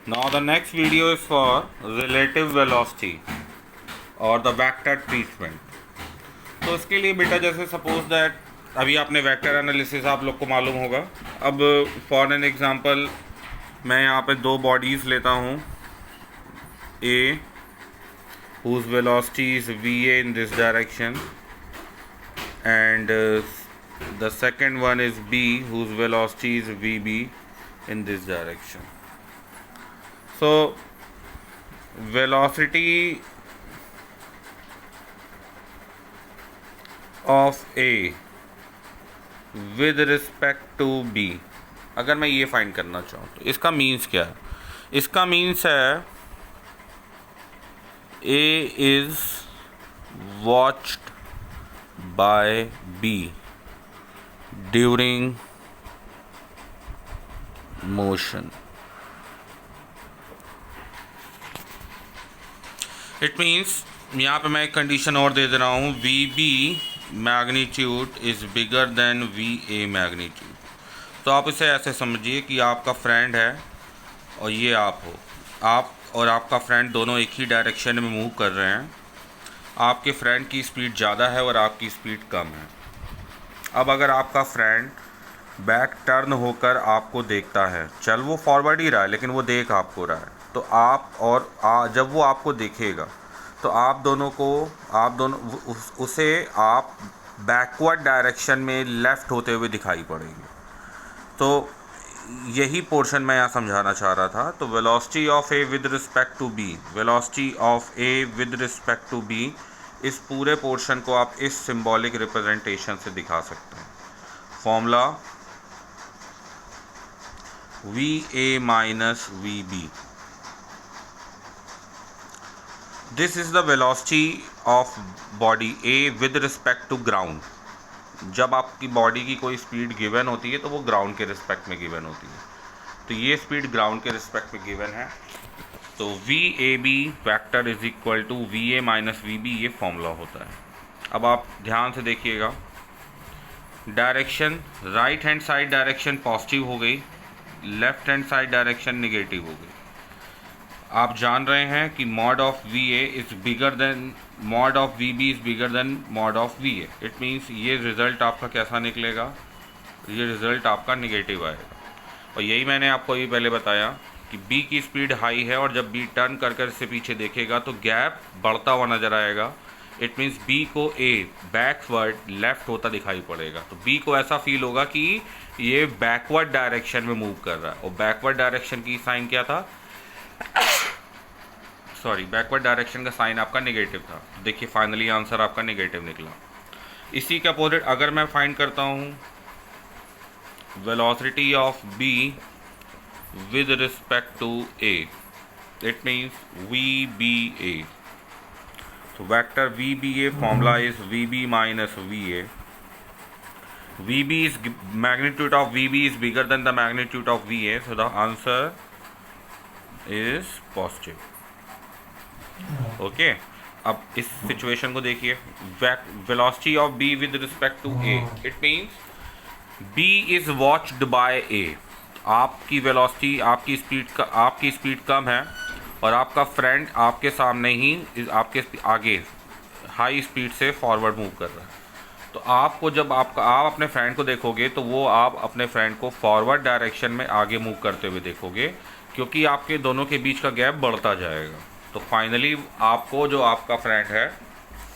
Now the next video is for relative velocity और the vector treatment. तो इसके लिए बेटा जैसे सपोज दैट अभी आपने वेक्टर एनालिसिस आप लोग को मालूम होगा। अब फॉर एन एग्जांपल मैं यहाँ पे दो बॉडीज़ लेता हूँ, ए whose velocity is va in this direction and the second one is b whose velocity is vb in this direction. So velocity of a with respect to b अगर मैं ये find करना चाहूँ तो इसका मीन्स क्या है? इसका मीन्स है A is watched by B during motion. It means यहाँ पे मैं एक कंडीशन और दे रहा हूँ, VB magnitude is bigger then VA magnitude. तो आप इसे ऐसे समझिए कि आपका फ्रेंड है और ये आप हो, आप और आपका फ्रेंड दोनों एक ही डायरेक्शन में मूव कर रहे हैं। आपके फ्रेंड की स्पीड ज़्यादा है और आपकी स्पीड कम है। अब अगर आपका फ्रेंड बैक टर्न होकर आपको देखता है, चल वो फॉरवर्ड ही रहा है लेकिन वो देख आपको रहा है, तो आप और जब वो आपको देखेगा तो आप दोनों उसे आप बैकवर्ड डायरेक्शन में लेफ़्ट होते हुए दिखाई पड़ेंगे। तो यही पोर्शन मैं यहाँ समझाना चाह रहा था। तो velocity of A with respect to B, velocity of A with respect to B, इस पूरे पोर्शन को आप इस सिंबॉलिक रिप्रेजेंटेशन से दिखा सकते हैं। Formula V A minus V B, this is the velocity of body A with respect to ground. जब आपकी बॉडी की कोई स्पीड गिवन होती है तो वो ग्राउंड के रिस्पेक्ट में गिवन होती है। तो ये स्पीड ग्राउंड के रिस्पेक्ट में गिवन है। तो V A B vector is equal to V A minus V B, ये फॉर्मूला होता है। अब आप ध्यान से देखिएगा, direction right hand side direction positive हो गई, left hand side direction negative हो गई। आप जान रहे हैं कि mod of V A is bigger than mod of V B is bigger than mod of V A. It means ये रिज़ल्ट आपका कैसा निकलेगा? ये रिज़ल्ट आपका निगेटिव आएगा। और यही मैंने आपको ये पहले बताया कि बी की स्पीड हाई है और जब बी टर्न कर कर से पीछे देखेगा तो गैप बढ़ता हुआ नज़र आएगा। इट मीन्स बी को ए बैकवर्ड लेफ़्ट होता दिखाई पड़ेगा। तो बी को ऐसा फील होगा कि ये बैकवर्ड डायरेक्शन में मूव कर रहा है। और बैकवर्ड डायरेक्शन की साइन क्या था? बैकवर्ड डायरेक्शन का साइन आपका नेगेटिव था। देखिए फाइनली आंसर आपका नेगेटिव निकला। इसी के अपोजिट अगर मैं फाइंड करता हूँ velocity of B with respect to A, it means V B A. तो vector V B A formula is V B minus V A. V B is magnitude of V B is bigger than the magnitude of V A, so the answer is positive. Okay, अब इस situation को देखिए, velocity of B with respect to A, it means B is watched by A. आपकी velocity आपकी speed कम है और आपका friend आपके सामने ही आपके आगे हाई स्पीड से फॉरवर्ड मूव कर रहा है। तो आपको जब आप अपने फ्रेंड को देखोगे तो वो आप अपने फ्रेंड को फॉरवर्ड डायरेक्शन में आगे मूव करते हुए देखोगे, क्योंकि आपके दोनों के बीच का गैप बढ़ता जाएगा। तो फाइनली आपको जो आपका फ्रेंड है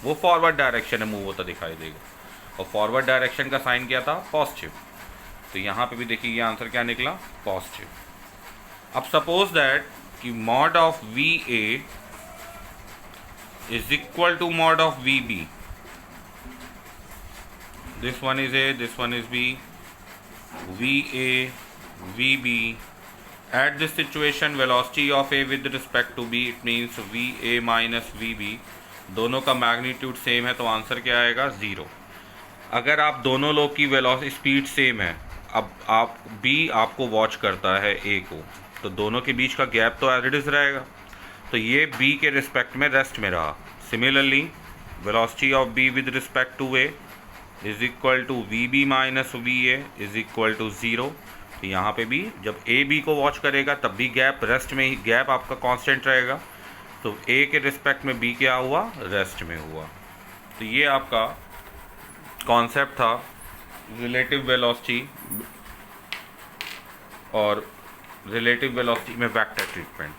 वो फॉरवर्ड डायरेक्शन में मूव होता दिखाई देगा। और फॉरवर्ड डायरेक्शन का साइन क्या था? पॉजिटिव। तो यहाँ पे भी देखिए ये आंसर क्या निकला? पॉजिटिव। अब सपोज दैट कि mod of V A is equal to mod of V B, this one is A, this one is B, V A V B. At this situation velocity of A with respect to B, it means VA minus VB, दोनों का magnitude same है तो answer क्या आएगा? Zero. अगर आप दोनों लोग की वेलोसिटी स्पीड सेम है, अब आप B आपको वॉच करता है A को, तो दोनों के बीच का गैप तो एज इट इज़ रहेगा। तो ये B के रिस्पेक्ट में रेस्ट में रहा। Similarly velocity of B with respect to A is equal to VB minus VA is equal to zero. तो यहाँ पे भी जब ए बी को वॉच करेगा तब भी गैप, रेस्ट में ही गैप आपका कांस्टेंट रहेगा। तो ए के रिस्पेक्ट में बी क्या हुआ, रेस्ट में हुआ। तो ये आपका कॉन्सेप्ट था रिलेटिव वेलोसिटी और रिलेटिव वेलोसिटी में वेक्टर ट्रीटमेंट।